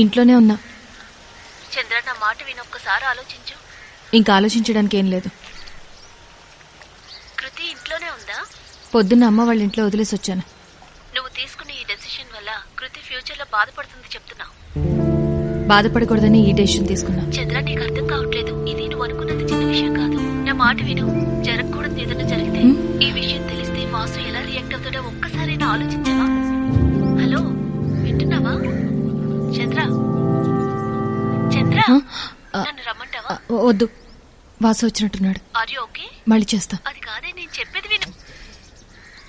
ఇంట్లోనే ఉన్నా. చంద్ర, నా మాట వినొక్కసారి ఆలోచించు. ఇంకా ఆలోచించడానికి ఏం లేదు. కృతి ఇంట్లోనే ఉందా? పొద్దున్న అమ్మ వాళ్ళ ఇంట్లో వదిలేసి వచ్చాను. నువ్వు తీసుకున్న ఈ డెసిషన్ వల్ల కృతి ఫ్యూచర్ లో బాధపడుతుంది చెప్తున్నా. బాధపడకూడదని ఈ డెసిషన్ తీసుకున్నా. చంద్ర, నీకు అర్థం కావట్లేదు. ఇది నువ్వు అనుకున్నది చిన్న విషయం కాదు. నా మాట విను. జరగకూడదు ఏదైనా జరిగితే ఈ విషయం తెలిస్తే వాసు ఎలా రియాక్ట్ అవుతాడో ఒక్కసారైనా ఆలోచించవా? హలో, వింటున్నావా? చంద్ర, చంద్ర, నన్ను రమ్మంటావా? వద్దు, వాసు వచ్చినట్టున్నాడు. Are you okay? మళ్ళీ చేస్తా. అది కాదే, నేను చెప్పేది విను.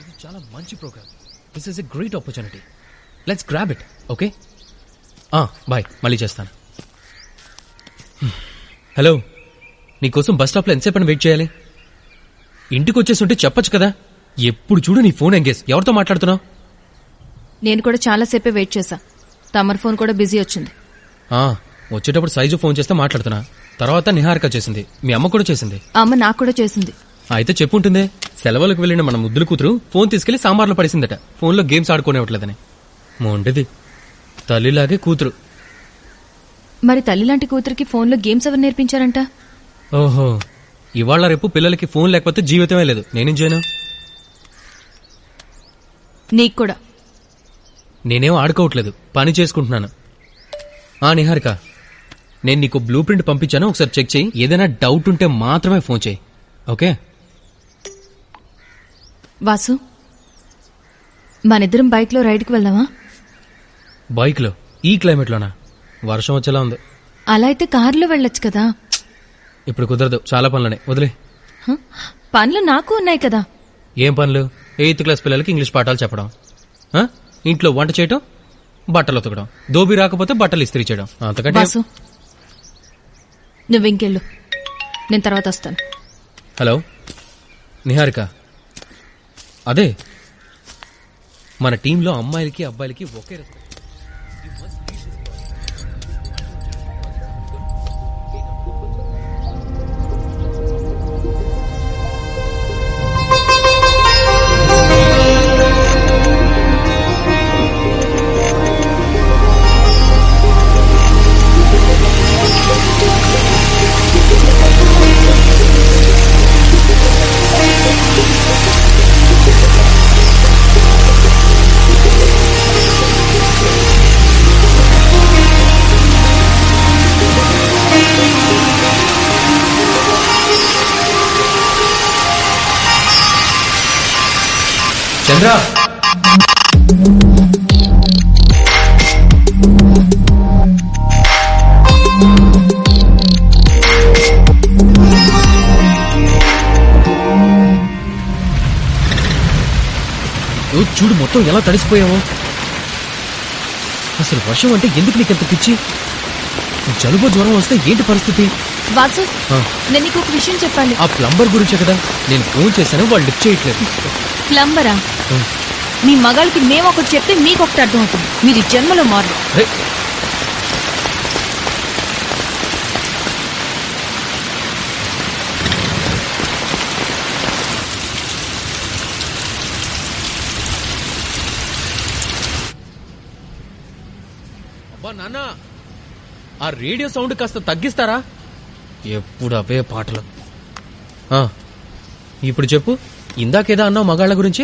ఇది చాలా మంచి programme. This is a great opportunity. Let's grab it. Okay, bye. మళ్ళీ చేస్తాను. హలో, నీకోసం బస్ స్టాప్ లో ఎంతసేపు అని వెయిట్ చేయాలి? ఇంటికి వచ్చేస్తుంటే చెప్పొచ్చు కదా. ఎప్పుడు చూడు నీ ఫోన్ ఎంగేజ్. ఎవరితో మాట్లాడుతున్నావు? నేను కూడా చాలాసేపే వెయిట్ చేశా. తమర్ ఫోన్ కూడా బిజీ వచ్చింది. వచ్చేటప్పుడు సైజు ఫోన్ చేస్తే మాట్లాడుతున్నా. తర్వాత నిహారిక చేసింది. మీ అమ్మ కూడా చేసింది. అమ్మ నాకు కూడా చేసింది. అయితే చెప్పుంటుందే, సెలవులకు వెళ్లిన మన ముద్దుల కూతురు ఫోన్ తీసుకెళ్లి సాంబార్లో పడేసిందట. ఫోన్లో గేమ్స్ ఆడుకోనివ్వట్లేదని. మొండిది. తల్లిలాగే కూతురు. మరి తల్లిలాంటి కూతురికి ఫోన్లో గేమ్స్ ఎవరు నేర్పించారంట? ఓహో, ఇవాళ రేపు పిల్లలకి ఫోన్ లేకపోతే జీవితమే లేదు. నేనేం చేయను? నీకు కూడా. నేనేం ఆడుకోవట్లేదు, పని చేసుకుంటున్నాను. నిహారిక, నేను నీకు బ్లూ ప్రింట్ పంపించాను, ఒకసారి చెక్ చేయి. ఏదైనా డౌట్ ఉంటే మాత్రమే ఫోన్ చేయి. ఓకే? వాసు, మనిద్దరం బైక్ లో రైడ్కి వెళ్దామా? బైక్ లో? ఈ క్లైమేట్ లోనా? వర్షం వచ్చేలా ఉంది. అలా అయితే కారులో వెళ్ళొచ్చు కదా. ఇప్పుడు కుదరదు, చాలా పనులనే. వదిలే. పనులు నాకు ఉన్నాయి కదా. ఏం పనులు? 8th క్లాస్ పిల్లలకి ఇంగ్లీష్ పాఠాలు చెప్పడం, ఇంట్లో వంట చేయడం, బట్టలు ఉతకడం, దోబి రాకపోతే బట్టలు ఇస్త్రీ చేయడం. అంతకంటే. వాసు, నువ్వు ఇంకెళ్ళు, నేను తర్వాత వస్తాను. హలో నిహారిక, అదే మన టీంలో అమ్మాయిలకి అబ్బాయిలకి ఒకే రెస్పెక్ట్. చంద్ర, చూడు మొత్తం ఎలా తడిసిపోయావో. అసలు వర్షం అంటే ఎందుకు నీకెంత పిచ్చి? జలుబు జ్వరం వస్తే ఏంటి పరిస్థితి? వాసు, నేను నీకు ఒక విషయం చెప్పాలి. ఆ ప్లంబర్ గురించే కదా నేను ఫోన్ చేశాను, వాళ్ళు లిఫ్ట్ చేయట్లేదు. ప్లంబరా? మీ మగాళ్ళకి మేము ఒకటి చెప్తే మీకు ఒకటి అర్థం అవుతుంది. మీరు జన్మలో మారు. అబ్బా నాన్న, ఆ రేడియో సౌండ్ కాస్త తగ్గిస్తారా? ఎప్పుడు అవే పాటలు. ఇప్పుడు చెప్పు, ఇందాకేదా అన్నావు మగాళ్ళ గురించి?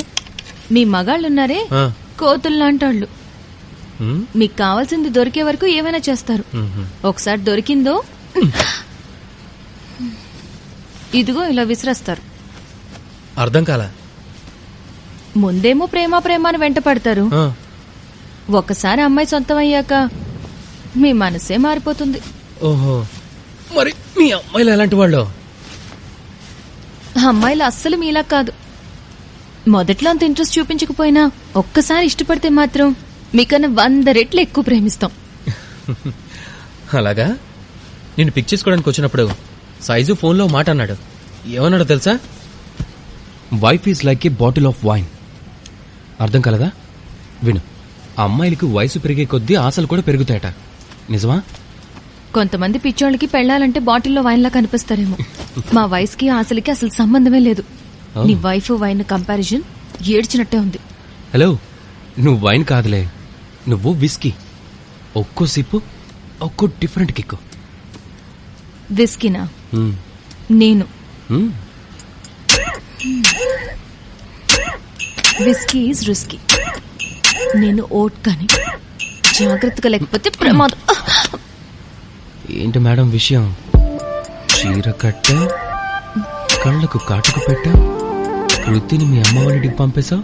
మీ మగాళ్ళున్నారే, కోతుల్లాంటాళ్ళు. మీకు కావాల్సింది దొరికే వరకు ఏమైనా చేస్తారు. ఒకసారి దొరికిందో ఇదిగో ఇలా విసిరేస్తారు. అర్థం కాల. ముందేమో ప్రేమ ప్రేమ అని వెంట పడతారు. ఒకసారి అమ్మాయి సొంతం అయ్యాక మీ మనసే మారిపోతుంది. ఓహో, మరి మీ అమ్మాయిలు ఎలాంటి వాళ్ళు? అమ్మాయిలు అస్సలు మీలా కాదు. మొదట్లో అంత ఇంట్రెస్ట్ చూపించకపోయినా ఒక్కసారి ఇష్టపడితే మాత్రం మీకన్నా 100 రెట్లు ఎక్కువ ప్రేమిస్తాం. అలాగా? నేను పిక్ చేసుకోవడానికి వచ్చినప్పుడు సైజు ఫోన్లో మాట అన్నాడు. ఏమన్నాడో తెలుసా? Wife is like A bottle of wine. అర్థం కలదా? విను, ఆ అమ్మాయిలకు వయసు పెరిగే కొద్దీ ఆశలు కూడా పెరుగుతాయట. నిజమా? కొంతమంది పిచ్చోళ్ళకి పెళ్లాలంటే బాటిల్లో వైన్లా కనిపిస్తారేమో. మా వయసుకి ఆశలకి అసలు సంబంధమే లేదు. నీ వైఫ్ వైన్ కంపారిజన్ ఏడ్చినట్టే ఉంది. హలో, నువ్వు వైన్ కాదులే, నువ్వు విస్కీ. ఒక్కో సిప్పు ఒక్కో డిఫరెంట్ కిక్కు. విస్కీనా? నేను విస్కీ ఈజ్ రిస్కీ. నేను ఓట్ కానీ జాగ్రత్తగా లేకపోతే ప్రమాదం. ఏంటి మేడం విషయం? చీర కట్ట, కళ్ళకు కాటుకు పెట్టా, వృత్తిని మీ అమ్మ వాళ్ళకి పంపేశావు.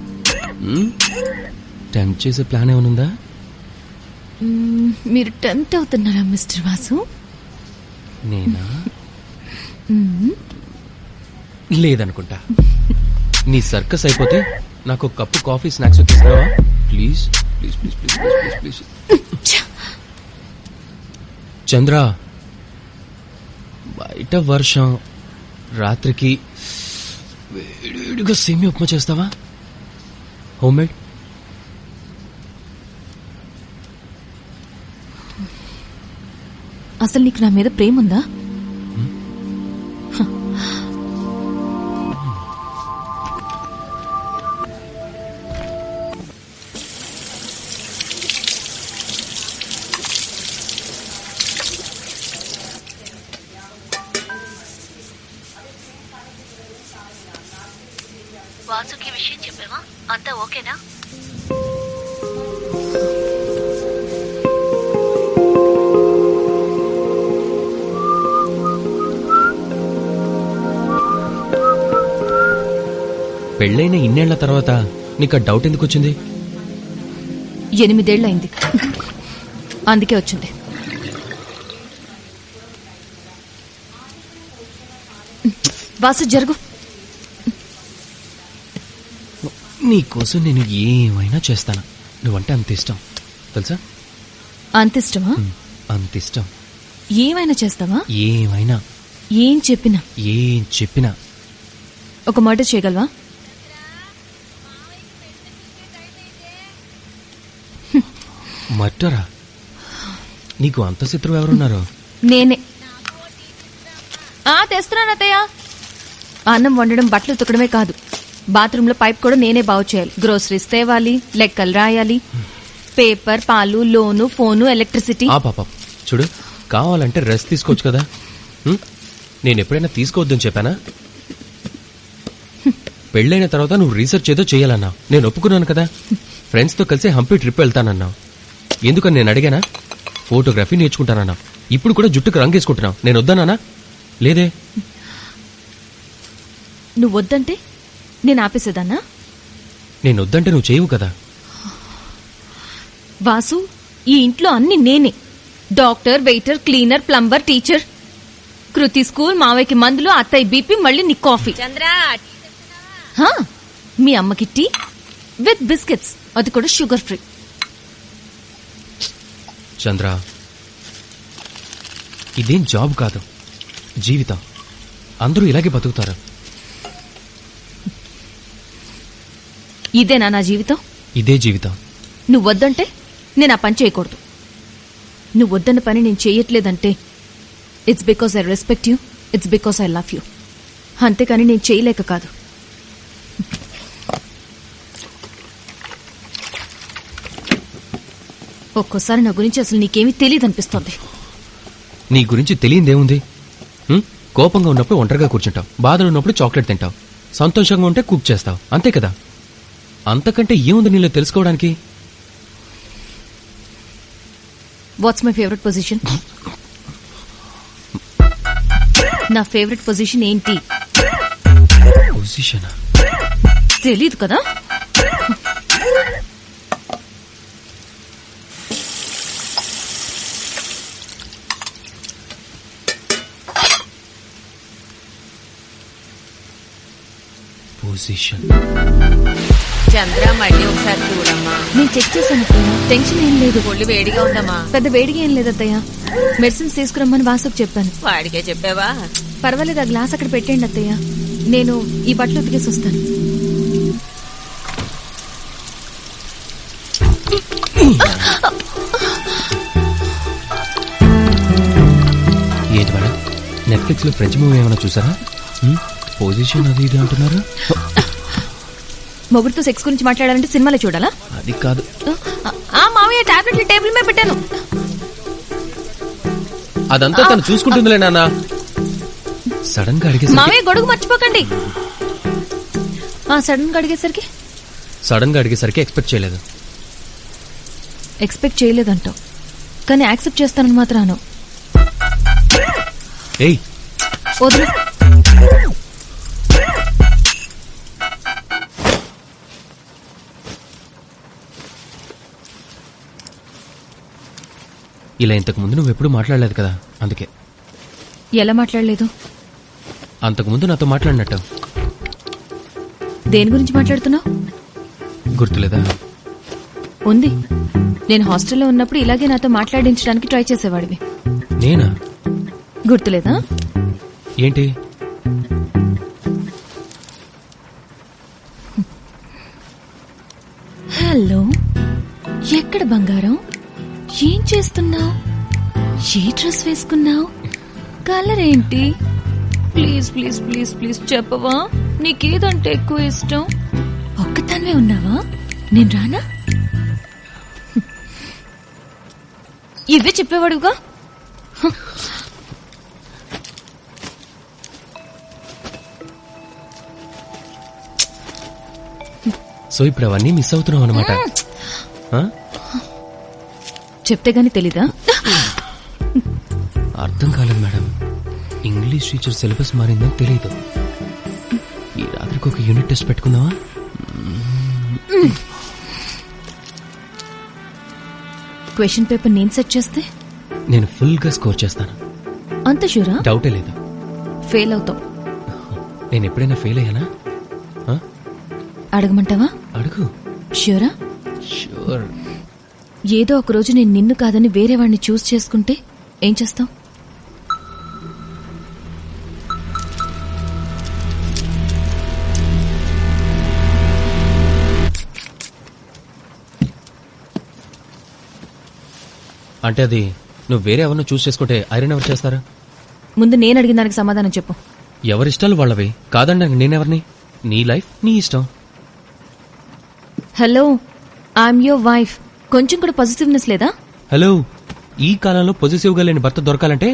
టెంప్ట్ చేసే ప్లాన్ ఏమనుందా? మీరు టెంప్ట్ అవుతున్నారా మిస్టర్ వాసు? నేనా? లేదనుకుంటా. నీ సర్కస్ అయిపోతే నాకు ఒక కప్పు కాఫీ స్నాక్స్ తీసుకురావా please? Please please please please please please. Chandra, బయట వర్షం, రాత్రికి వేడిగా సేమియా ఉప్మా చేస్తావా? Home made. అసలు నీకు నా మీద ప్రేమ ఉందా? వాసుకి విషయం చెప్పావా? అంతా ఓకేనా? పెళ్ళైన ఇన్నేళ్ల తర్వాత నీకు ఆ డౌట్ ఎందుకు వచ్చింది? 8 ఏళ్ళయింది, అందుకే వచ్చింది. వాసు జరుగు. నీకోసం నేను ఏమైనా చేస్తాను. నువ్వంటే అంత ఇష్టం తెలుసా? అంత ఇష్టమా? అంత ఇష్టం. ఏమైనా చేస్తావా? ఏమైనా. ఏం చెప్పినా? ఏం చెప్పినా. ఒక మర్డర్ చేయగలవా? మర్డరా? నీకు అంత శత్రువు ఎవరున్నారు? నేనే. తెస్తున్నాను అత్తయ్య. అన్నం వండడం, బట్టలు ఉతకడమే కాదు, బాత్రూమ్ లో పైప్ కూడా నేనే బాగు చేయాలి. గ్రోసరీస్ తేవాలి, లెక్కలు రాయాలి, పేపర్, పాలు, లోను, ఫోను, ఎలక్ట్రిసిటీ. పాప చూడు, కావాలంటే రెస్ట్ తీసుకోవచ్చు కదా. నేను ఎప్పుడైనా తీసుకోవద్దని చెప్పానా? పెళ్ళైన తర్వాత నువ్వు రీసెర్చ్ ఏదో చేయాలన్నావు, నేను ఒప్పుకున్నాను కదా. ఫ్రెండ్స్ తో కలిసి హంపి ట్రిప్ వెళ్తానన్నావు, ఎందుకని నేను అడిగానా? ఫోటోగ్రఫీ నేర్చుకుంటానన్నావు, ఇప్పుడు కూడా జుట్టుకు రంగేసుకుంటున్నావు, నేను వద్దన్నానా? లేదే. నువ్వు వద్దంటే నేను ఆపేసేదాన్నా? నేను వద్దంటే నువ్వు చేయవు కదా. వాసు, ఈ ఇంట్లో అన్ని నేనే. Doctor, waiter, cleaner, plumber, teacher. Kriti school, మావయ్యకి మందులు, అత్తయ్య బీపీ, మళ్ళీ నీ కాఫీ. మీ అమ్మకి టీ విత్ బిస్కెట్స్, అది కూడా షుగర్ ఫ్రీ. చంద్ర, ఇదేం జాబ్ కాదు, జీవితం. అందరూ ఇలాగే బతుకుతారు. ఇదేనా నా జీవితం? ఇదే జీవితం. నువ్వు వద్దంటే నేను ఆ పని చేయకూడదు. నువ్వు వద్దన్న పని నేను చేయట్లేదంటే it's because I respect you, it's because I love you. అంతేకాని నేను చేయలేక కాదు. ఒక్కోసారి నా గురించి అసలు నీకేమీ తెలియదు అనిపిస్తోంది. నీ గురించి తెలియదేముంది? కోపంగా ఉన్నప్పుడు ఒంటరిగా కూర్చుంటావు, బాధలు ఉన్నప్పుడు చాక్లెట్ తింటావు, సంతోషంగా ఉంటే కుక్ చేస్తావు, అంతే కదా. అంతకంటే ఏముంది నీలో తెలుసుకోవడానికి? What's my favourite position? నా ఫేవరెట్ పొజిషన్ ఏంటి? పొజిషన్ తెలీదు కదా. పొజిషన్. చంద్ర, మళ్ళీ ఒకసారి చూడమ్మా. నేను చెక్ చేశాను, టెన్షన్ ఏం లేదు. ఒళ్ళు వేడిగా ఉందమ్మా? పెద్ద వేడిగా ఏం లేదు అత్తయ్య. మెడిసిన్స్ తీసుకురమ్మని వాసుకు చెప్పాను. వాడికే చెప్పావా? పర్వాలేదు, ఆ గ్లాస్ అక్కడ పెట్టండి అత్తయ్య, నేను ఈ బట్టలు ఉతికేసి వస్తాను. ఏంటి మేడం, నెట్ఫ్లిక్స్ లో ఫ్రెంచ్ మూవీ ఏమైనా చూసారా? పొజిషన్ అది ఇది అంటున్నారు. మొగుడుతో సెక్స్ గురించి మాట్లాడాలంటే సినిమాలో చూడాలా? అది కాదు. మామయ్య టాబ్లెట్లు టేబుల్ మీద పెట్టాను. అదంతా తను చూసుకుంటుందిలే నాన్న. సడన్ గా అడిగేసరికి మావయ్య గొడుగు మర్చిపోకండి. సడన్ గా అడిగేసరికి ఎక్స్పెక్ట్ చేయలేదు. ఎక్స్పెక్ట్ చేయలేదంటావు, కానీ యాక్సెప్ట్ చేస్తానని మాత్రాను. ఏయ్ వదులు. ఇలా ఇంతకు ముందు నువ్వెప్పుడు మాట్లాడలేదు కదా, అందుకే. ఎలా మాట్లాడలేదు? అంతకుముందు నాతో మాట్లాడినట్టు. దేని గురించి మాట్లాడుతున్నావు? గుర్తులేదా? ఉంది. నేను హాస్టల్లో ఉన్నప్పుడు ఇలాగే నాతో మాట్లాడించడానికి ట్రై చేసేవాడివి. నేనా? గుర్తులేదా? ఏంటి? హలో, ఎక్కడ బంగారం? ఏం చేస్తున్నావు? ఏ డ్రెస్ వేసుకున్నావు? కలర్ ఏంటి? ప్లీజ్ ప్లీజ్ ప్లీజ్ ప్లీజ్ చెప్పవా, నీకేదంటే ఎక్కువ ఇష్టం? ఒక్కదాన్నే ఉన్నావా? నేను రానా? ఇవే చెప్పేవాడుగా. సో ఇప్పుడు అవన్నీ మిస్ అవుతున్నావు అనమాట. చెప్తే గాని తెలీదా? అర్థం కాలేదు మేడం. ఇంగ్లీష్ టీచర్ సిలబస్ మారిందని తెలియదు. ఈ రాత్రికి ఒక యూనిట్ టెస్ట్ పెట్టుకుందామా? క్వశ్చన్ పేపర్ నేను సెట్ చేస్తే నేను ఫుల్ గా స్కోర్ చేస్తాను. అంత షూరా? డౌటే లేదు. ఫెయిల్ అవుతావు. నేను ఎప్పుడైనా ఫెయిల్ అయ్యానా? అడగమంటావా? అడుగు. ష్యూరా? ష్యూర్. ఏదో ఒక రోజు నేను నిన్ను కాదని వేరే వాడిని చూస్ చేసుకుంటే ఏం చేస్తావు? అంటే అది నువ్వు వేరే ఎవరినో చూస్ చేసుకుంటే ఐరన్ ఎవరు చేస్తారా? ముందు నేను అడిగిన దానికి సమాధానం చెప్పు. ఎవరిష్టాలు వాళ్ళవి. కాదండి నేనెవరిని? నీ లైఫ్ నీ ఇష్టం. Hello, I'm your wife. కొంచెం కూడా పాజిటివ్నెస్ లేదా? హలో, ఈ కాలంలో పొజిటివ్ గా లేని భర్త దొరకాలంటే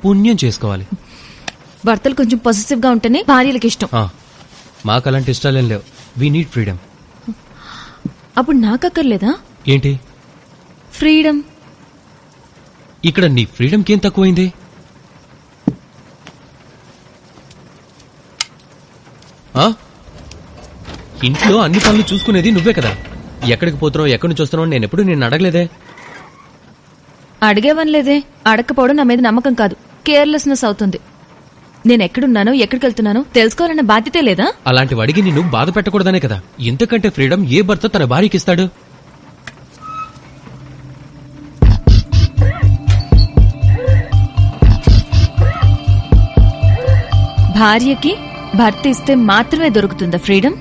పుణ్యం చేసుకోవాలి. భర్తలు కొంచెం పాజిటివ్ గా ఉంటేనే భార్యలకు ఇష్టం. మాకు అలాంటి ఇష్టాలేం లేవు. We need freedom. అప్పుడు నాకక్కర్లేదా? ఏంటి ఫ్రీడమ్? ఇక్కడ నీ ఫ్రీడమ్కి ఏం తక్కువైంది? ఇంట్లో అన్ని పనులు చూసుకునేది నువ్వే కదా. ఎక్కడికి పోతున్నావు, ఎక్కడి నుంచి వస్తున్నావు నేను ఎప్పుడు నిన్ను అడగలేదే. అడిగేవనలేదే. అడగకపోవడం నా మీద నమ్మకం కాదు, కేర్లెస్నెస్ అవుతుంది. నేను ఎక్కడున్నానో ఎక్కడికి వెళ్తున్నానో తెలుసుకోవాలన్న బాధ్యతే లేదా? అలాంటివి అడిగి నిన్ను బాధ పెట్టకూడదనే కదా. ఇంతకంటే ఫ్రీడమ్ ఏ భర్త తన భార్యకి ఇస్తాడు? భార్యకి భర్త ఇస్తే మాత్రమే దొరుకుతుందా ఫ్రీడమ్?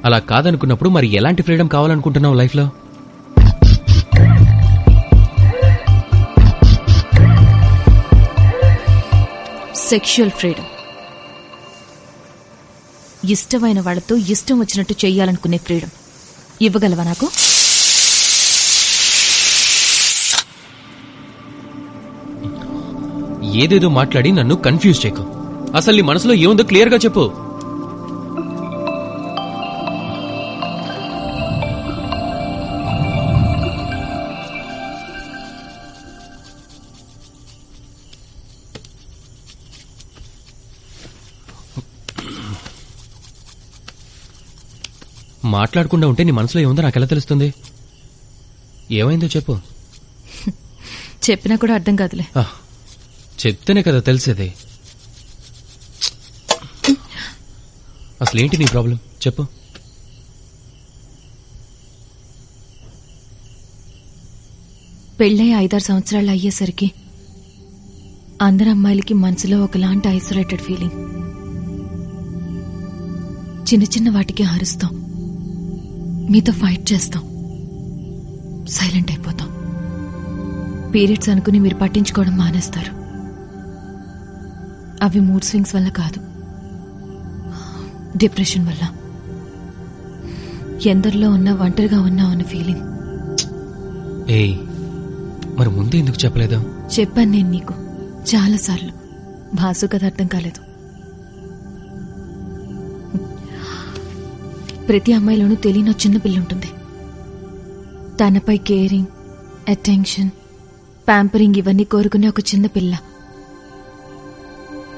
అలా కాదనుకున్నప్పుడు మరి ఎలాంటి ఫ్రీడమ్ కావాలనుకుంటున్నావు లైఫ్ లో? Sexual freedom. ఇష్టమైన వాళ్ళతో ఇష్టం వచ్చినట్టు చెయ్యాలనుకునే ఫ్రీడమ్ ఇవ్వగలవా నాకు? ఏదేదో మాట్లాడి నన్ను కన్ఫ్యూజ్ చేయకు. అసలు నీ మనసులో ఏముందో క్లియర్ గా చెప్పు. మాట్లాడకుండా ఉంటే నీ మనసులో ఏముందో నాకెలా తెలుస్తుంది? ఏమైందో చెప్పు. చెప్పినా కూడా అర్థం కాదులే. చెప్తేనే కదా తెలిసేది. అసలేంటి నీ ప్రాబ్లం చెప్పు. పెళ్ళై 5-6 సంవత్సరాలు అయ్యేసరికి అందరు అమ్మాయిలకి మనసులో ఒకలాంటి ఐసోలేటెడ్ ఫీలింగ్. చిన్న చిన్న వాటికి అరుస్తాం, మీతో ఫైట్ చేస్తాం, సైలెంట్ అయిపోతాం. పీరియడ్స్ అనుకుని మీరు పట్టించుకోవడం మానేస్తారు. అవి మూడ్ స్వింగ్స్ వల్ల కాదు, డిప్రెషన్ వల్ల. ఎందరిలో ఉన్నా ఒంటరిగా ఉన్నా అన్న ఫీలింగ్. ఏయ్, మరి ముందే ఎందుకు చెప్పలేదు? చెప్పాను నేను నీకు చాలాసార్లు. భాసు కథ అర్థం కాలేదు. ప్రతి అమ్మాయిలోనూ తెలియని చిన్న పిల్ల ఉంటుంది. తనపై కేరింగ్, అటెన్షన్, ప్యాంపరింగ్ ఇవన్నీ కోరుకునే ఒక చిన్న పిల్ల.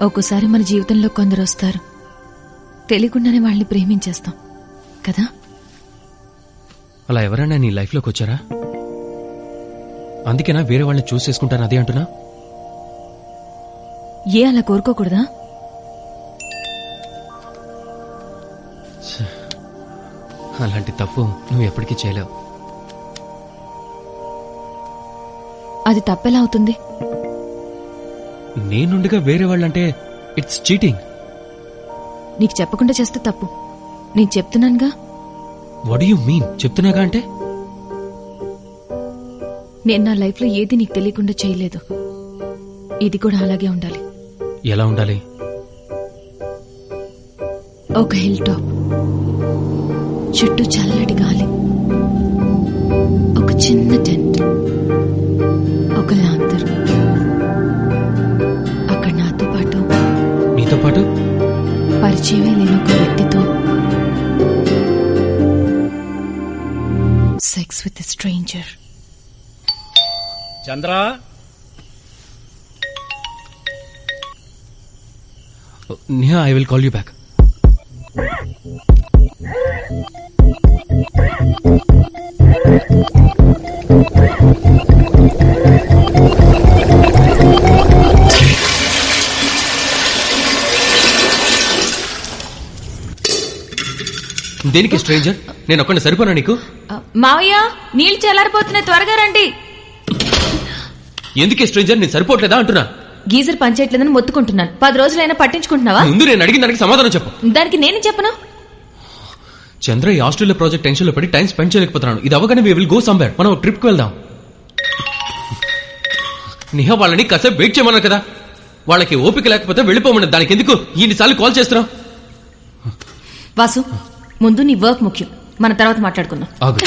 ఒక్కోసారి మన జీవితంలో కొందరు వస్తారు, తెలియకుండానే వాళ్ళని ప్రేమించేస్తాం కదా. అలా ఎవరైనా నీ లైఫ్లోకి వచ్చారా? అందుకేనా వేరే వాళ్ళని చూస్ చేసుకుంటాను అదే అంటున్నా? అలా కోరుకోకూడదా? అలాంటి తప్పు నువ్వు ఎప్పటికీ చేయలేవు. అది తప్పెలా అవుతుంది? నేనుండగా వేరే వాళ్ళంటే ఇట్స్ చీటింగ్. నీకు చెప్పకుండా చేస్తే తప్పు. నేను చెప్తున్నానుగా. What you mean? చెప్తున్నాగా అంటే? నేను నా లైఫ్లో ఏది నీకు తెలియకుండా చేయలేదు. ఇది కూడా అలాగే ఉండాలి. ఎలా ఉండాలి? ఒక హిల్ టాప్, చుట్టూ చల్లటి గాలి, ఒక చిన్న టెంట్, ఒక లాంతర్. అక్కడ నాతో పాటు, నీతో పాటు పరిచయమే లేని ఒక వ్యక్తితో sex with a stranger. Chandra, Niha, I will call you back. దేనికి స్ట్రేంజర్? నేను ఒక్కడిని సరిపోనా నీకు? మావయ్య, నీళ్ళు చల్లారిపోతున్నాయి, త్వరగా రండి. ఎందుకే స్ట్రేంజర్? నేను సరిపోవట్లేదా అంటున్నా. గీజర్ పనిచేయట్లేదని మొత్తుకుంటున్నాను. 10 రోజులైనా పట్టించుకుంటున్నావా? ముందు నేను అడిగిన దానికి సమాధానం చెప్పు. దానికి నేను చెప్పను. చంద్ర, ఈ ఆస్ట్రేలియా ప్రాజెక్ట్ టెన్షన్ లో పడి టైం స్పెండ్ చేయలేకపోతున్నాను. ఇది అవ్వగానే వి విల్ గో సమ్వేర్. మనం ట్రిప్ కి వెళ్దాం. నిహా, వాళ్ళని కాసేపు వెయిట్ చేయమన్నారు కదా. వాళ్ళకి ఓపిక లేకపోతే వెళ్ళిపోమన్నది. దానికి ఎందుకు ఇన్నిసార్లు కాల్ చేస్తున్నావు? వాసు, ముందు నీ వర్క్ ముఖ్యం. మన తర్వాత మాట్లాడుకుందాం. ఆగు,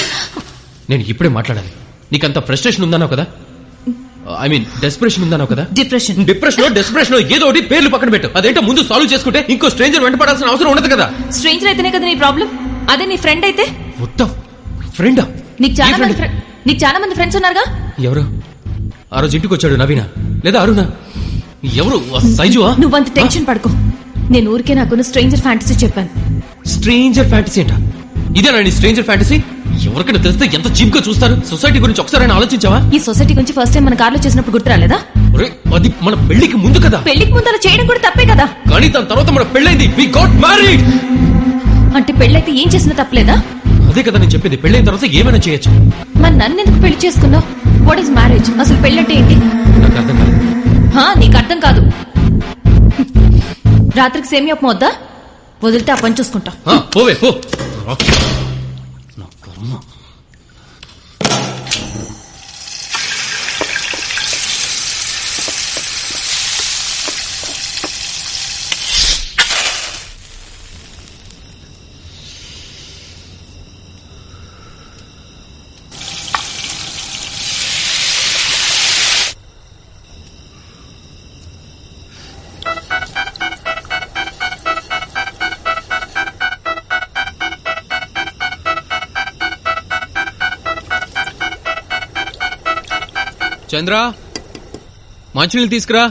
నేను ఇప్పుడే మాట్లాడాలి. నీకంత ఫ్రస్ట్రేషన్ ఉందన్నావు కదా, ఐ మీన్ డెస్పరేషన్ ఉందన్నావు కదా. డిప్రెషన్ డెస్పరేషన్ ఏదో ఒకటి పేర్లు పక్కన పెట్టు. అదేంటో ముందు సాల్వ్ చేసుకుంటే ఇంకో స్ట్రేంజర్ వెంటపడాల్సిన అవసరం ఉండదు కదా. స్ట్రేంజర్ అయితేనే కదా నీ ప్రాబ్లం. అదే నీ ఫ్రెండ్ అయితే? ఫ్రెండా? నీకు చాలా మంది ఫ్రెండ్స్ ఉన్నారుగా. ఎవరు? ఆ రోజు ఇంటికి వచ్చాడు నవీనా లేదా అరుణా? ఎవరు? సైజువా? నువ్వంత టెన్షన్ పడుకో. నేను ఊరికే నాకున్న స్ట్రేంజర్ ఫ్యాంటసీ చెప్పాను. స్ట్రేంజర్ ఫ్యాంటసీ ఏంటా? ఇదేనా నీ స్ట్రేంజర్ ఫ్యాంటసీ? ఎవరికైనా తెలిస్తే ఎంత చీప్ గా చూస్తారు. సొసైటీ గురించి ఒకసారి ఆలోచించావా? ఈ సొసైటీ గురించి ఫస్ట్ టైం మన కార్లో చేసినప్పుడు గుర్తురాలేదా? అది మన పెళ్లికి ముందు కదా. పెళ్లికి ముందు అలా చేయడం కూడా తప్పే కదా. కానీ దాని తర్వాత మన పెళ్ళైంది. We got married. అంటే పెళ్ళైతే ఏం చేసినా తప్పలేదా? అదే కదా నేను చెప్పేది. పెళ్ళైన తర్వాత ఏమైనా చేయొచ్చు. మరి నన్ను ఎందుకు పెళ్లి చేసుకున్నావు? What is marriage? అసలు పెళ్ళంటే ఏంటి? నాకు అర్థం కాదు. నీకు అర్థం కాదు. రాత్రికి సేమియా ఉప్మా వద్దా? వదిలితే ఆ పని చూసుకుంటా. పోవే పో. చంద్ర, మంచినీళ్ళు తీసుకురా.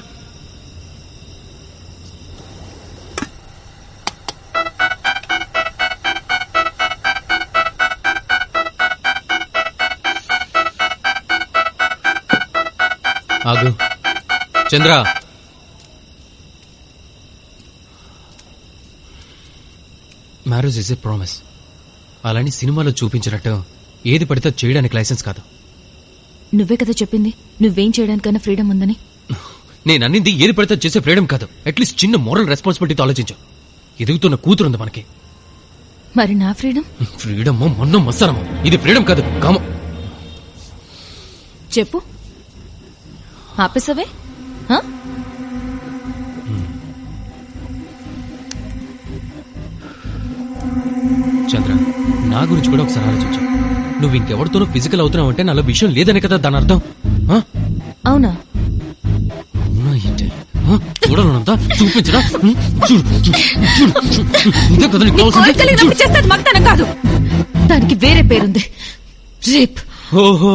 ఆగు. చంద్ర, మ్యారేజ్ ఇస్ ఏ ప్రామిస్. అలాని సినిమాలో చూపించినట్టు ఏది పడితే చేయడానికి లైసెన్స్ కాదు. నువ్వే కదా చెప్పింది నువ్వేం చేయడానికైనా ఫ్రీడమ్ ఉందని. నేను అన్నింది ఏది పడితే చేసే ఫ్రీడమ్ కాదు. అట్లీస్ట్ చిన్న మోరల్ రెస్పాన్సిబిలిటీతో ఆలోచించు. ఎదుగుతున్న కూతురుంది మనకి. మరి నా ఫ్రీడమ్? ఫ్రీడమ్ మొన్న మత్సరము. ఇది ఫ్రీడమ్ కాదు, కామం. చెప్పు, ఆపేసవే. చంద్ర, నా గురించి కూడా ఒకసారి ఆలోచించు. నువ్వు ఇంకెవరితోనూ ఫిజికల్ అవుతున్నావు అంటే నాలో విషయం లేదనే కదా దాని అర్థం. అవునా? చూడాలనంతా చూపించరా? ఇదే కదా నీకు కావాల్సింది? చేస్తే మగతనం కాదు, దానికి వేరే పేరుంది, రేప్. ఓహో,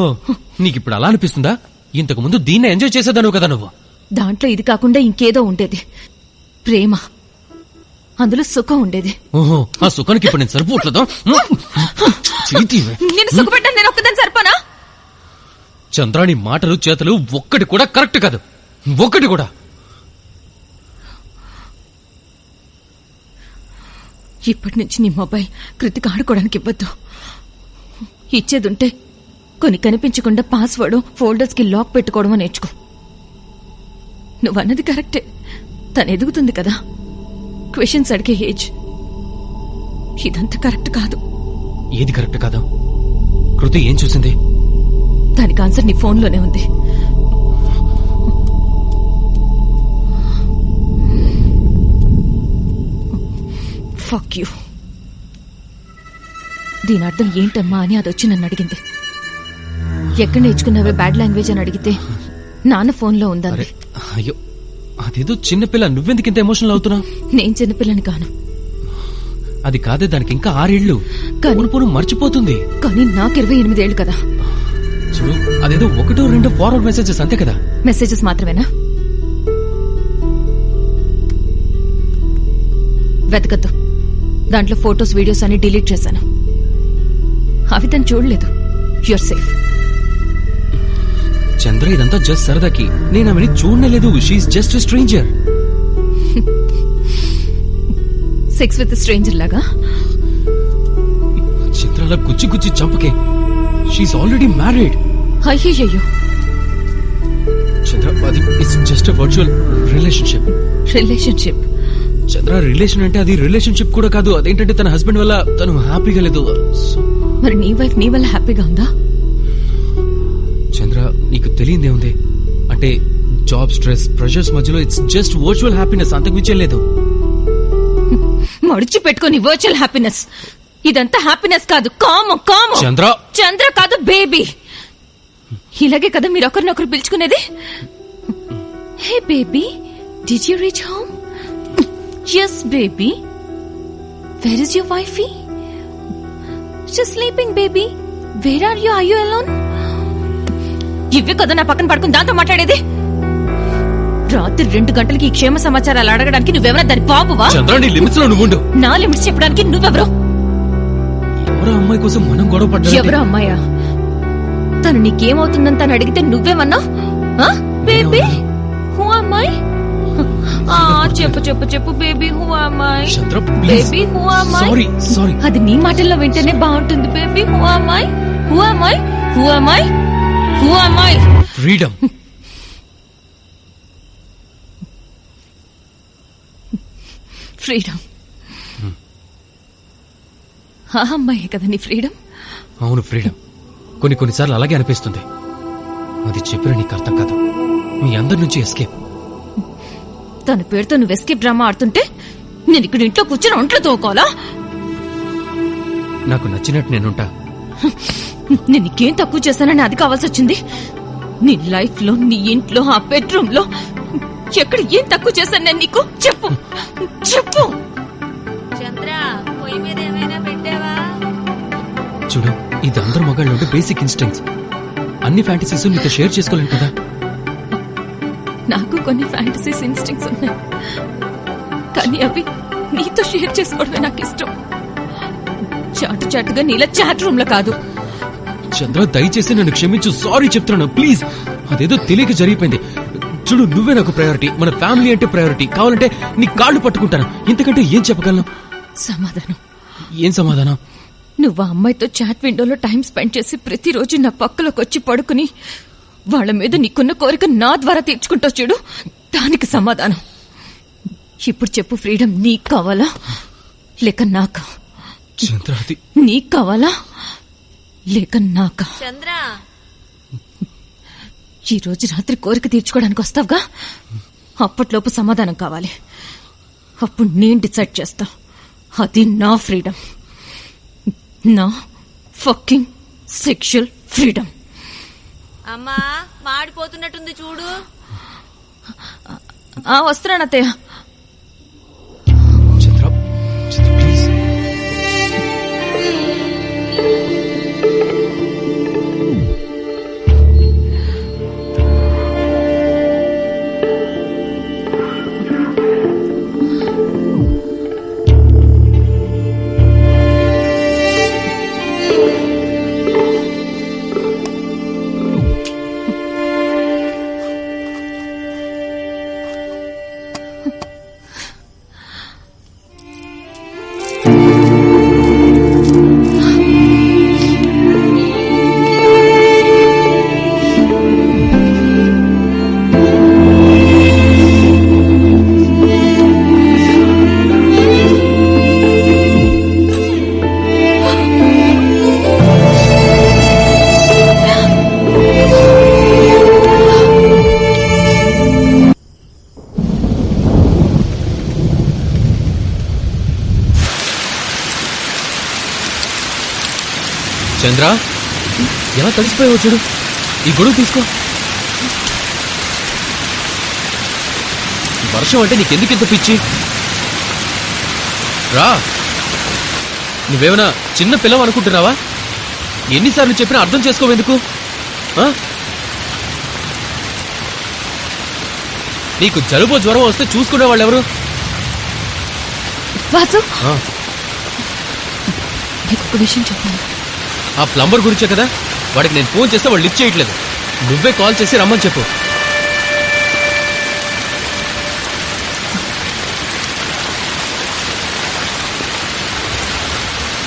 నీకిప్పుడు అలా అనిపిస్తుందా? ఇంతకు ముందు దీన్ని ఎంజాయ్ చేసేదాను కదా నువ్వు. దాంట్లో ఇది కాకుండా ఇంకేదో ఉండేది, ప్రేమ, అందులో సుఖం ఉండేది. ఓహో, ఆ సుఖానికి ఇప్పుడు నేను సరిపోవట్లేదా? నేను సుఖపెట్టాను, నేను ఒక్కదాన్ని సరిపోనా? చంద్రాణి మాటలు చేతలు ఒక్కటి కూడా కరెక్ట్ కాదు, ఒక్కటి కూడా. ఇప్పటి నుంచి నీ మొబైల్ కృతికి ఆడుకోవడానికి ఇవ్వద్దు. ఇచ్చేదుంటే కొన్ని కనిపించకుండా పాస్వర్డ్ ఫోల్డర్స్ కి లాక్ పెట్టుకోవడమో నేర్చుకో. నువ్వన్నది కరెక్టే, తను ఎదుగుతుంది కదా, క్వశ్చన్స్ అడిగే ఏజ్. ఇదంతా కరెక్ట్ కాదు. ఏది కరెక్ట్ కాదు? కృతి ఏం చూసింది? దానికి ఆన్సర్ నీ ఫోన్లోనే ఉంది. Fuck you. దీని అర్థం ఏంటమ్మా అని అది వచ్చి నన్ను అడిగింది. ఎక్కడ నేర్చుకున్నావే బ్యాడ్ లాంగ్వేజ్ అని అడిగితే నాన్న ఫోన్లో ఉందండి. అయ్యో, అదేదో చిన్నపిల్ల, నువ్వెందుకు ఇంత ఎమోషనల్ అవుతున్నావు? నేను చిన్నపిల్లని కాను. అది కాదే, దానికి ఇంకా 6 ఏళ్లు, పోను మర్చిపోతుంది. కానీ నాకు 28 ఏళ్లు కదా. చూడు, అదేదో 1-2 ఫార్వర్డ్ మెసేజెస్ అంతే కదా. మెసేజెస్ మాత్రమేనా? వెతకద్దు, దాంట్లో ఫొటోస్ వీడియోస్ అన్ని డిలీట్ చేశాను. అవి తను చూడలేదు. Your safe. చంద్ర, ఇదంతా జస్ట్ సరదాకి, నేను ఆమెని చూడలేదు. She is just a stranger. Sex with stranger లాగా చంద్రలా గుచ్చి గుచ్చి చంపకే. She is already married. అయ్యయ్యో. చంద్ర, అది it's just a virtual relationship. Relationship? Chandra, relation అంటే అది రిలేషన్షిప్ కూడా కాదు. అదేంటంటే తన హస్బెండ్ వల్ల తను హ్యాపీగా లేదు. మరి నీ వైఫ్ నీ వల్ల హ్యాపీగా ఉందా? చంద్ర, నీకు తెలియదే ఉంది అంటే జాబ్ స్ట్రెస్, ప్రెషర్స్ మధ్యలో ఇట్స్ జస్ట్ వర్చువల్ హ్యాపీనెస్, అంతకు మించే లేదు. మడిచి పెట్టుకొని వర్చువల్ హ్యాపీనెస్. ఇదంతా హ్యాపీనెస్ కాదు, కాము. చంద్ర, చంద్ర కాదు, బేబీ. ఇలాగే కదా మీరు ఒకరినొకరు పిలుచుకునేది. Hey baby, did you reach home? Yes, baby. Where is your wifey? She's sleeping, baby. Where are you? Are you alone? ఇవే కదా నా పక్కన పడుకుని దాంతో మాట్లాడేది. రాత్రి 2 గంటలకి ఈ క్షేమ సమాచారాలు అడగడానికి నువ్వెవరా? దాని బాబువా? చంద్ర, నీ లిమిట్స్ లో నువ్వు ఉండు. నా లిమిట్స్ చెప్పడానికి నువ్వెవరు? ఎవరో అమ్మాయి కోసం మనం గొడవ పడ్డా. ఎవరో అమ్మాయా? తను నీకేమవుతుందని తను అడిగితే నువ్వేమన్నా? బేబీ, హూ అమ్మాయి? చెప్పు బేబీ, హూ అమ్మాయి? చంద్ర, బేబీ, హూ అమ్మాయి? సారీ. అది నీ మాటల్లో వింటేనే బాగుంటుంది. బేబీ, హూ అమ్మాయి? హూ అమ్మాయి? హూ అమ్మాయి? హూ అమ్మాయి? ఫ్రీడమ్. ఫ్రీడమ్. ఆ అమ్మాయే కదా నీ ఫ్రీడమ్? అవును, ఫ్రీడమ్. కొన్నిసార్లు అలాగే అనిపిస్తుంది. అది చెప్పిన నీకు అర్థం కాదు. మీ అందరి నుంచి ఎస్కేప్. తన పేరుతో నువ్వు ఎస్కేప్ డ్రామా ఆడుతుంటే నేను ఇక్కడ ఇంట్లో కూర్చొని ఒంట్లో తోకోవాలా? నాకు నచ్చినట్టు నేనుంటా. నేను నీకేం తక్కువ చేశానని అది కావాల్సి వచ్చింది? నీ లైఫ్ లో, నీ ఇంట్లో, ఆ బెడ్రూమ్ లో ఎక్కడ ఏం తక్కువ చేశాను నేను నీకు? చెప్పు. చంద్ర, పొయ్యి మీద ఏమైనా పెట్టావా? చూడు, ఇది అందరు మగాళ్ళు ఉంటే బేసిక్ ఇన్స్టింక్ట్స్. అన్ని ఫ్యాంటసీస్ నీతో షేర్ చేసుకోలేను కదా. నాకు కొన్ని ఫ్యాంటసీస్, ఇన్స్టింక్ట్స్ ఉన్నాయి, కానీ అవి నీతో షేర్ చేసుకోవడమే నాకు ఇష్టం. చాటుగా నీలా చాట్ రూమ్ లో కాదు. చంద్ర, దయచేసి నన్ను క్షమించు. సారీ చెప్తున్నాను, ప్లీజ్. అదేదో తెలియక జరిగిపోయింది. చూడు, నువ్వే నాకు ప్రయారిటీ, మన ఫ్యామిలీ అంటే ప్రయారిటీ. కావాలంటే నీ కాళ్ళు పట్టుకుంటాను. ఇంతకంటే ఏం చెప్పగలను? సమాధానం? ఏం సమాధానం? నువ్వు ఆ అమ్మాయితో చాట్ విండోలో టైం స్పెండ్ చేసి ప్రతిరోజు నా పక్కలోకి వచ్చి పడుకుని వాళ్ళ మీద నీకున్న కోరిక నా ద్వారా తీర్చుకుంటావు చూడు, దానికి సమాధానం. ఇప్పుడు చెప్పు, ఫ్రీడమ్ నీకు కావాలా లేక నాకా? చంద్ర, నీకు కావాలా లేక నాకా? చంద్ర, ఈ రోజు రాత్రి కోరిక తీర్చుకోవడానికి వస్తావుగా, అప్పట్లోపు సమాధానం కావాలి. అప్పుడు నేను డిసైడ్ చేస్తా. అది నా ఫ్రీడమ్, నా ఫకింగ్ సెక్షువల్ ఫ్రీడమ్. అమ్మా, మాడిపోతున్నట్టుంది చూడు. వస్తున్నాను అత్తయ్య. చిత్ర చిత్ర ప్లీజ్. చంద్ర ఎలా తడిసిపోయావు చూడు. ఈ గొడుగు తీసుకో. వర్షం అంటే నీకెందుకు ఇంత పిచ్చి? రా. నువ్వేమైనా చిన్న పిల్లవ అనుకుంటున్నావా? ఎన్నిసార్లు చెప్పినా అర్థం చేసుకోవెందుకు? నీకు జలుబో జ్వరం వస్తే చూసుకునే వాళ్ళు ఎవరు? వాసు, నీకు ఒక విషయం చెప్పాను. ఆ ప్లంబర్ గురించే కదా. వాడికి నేను ఫోన్ చేస్తే వాడు లిఫ్ట్ చేయట్లేదు. నువ్వే కాల్ చేసి రమ్మని చెప్పు.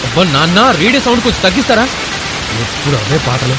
అబ్బా నాన్న, రేడియో సౌండ్ కొంచెం తగ్గిస్తారా? ఎప్పుడు అవే పాటలు.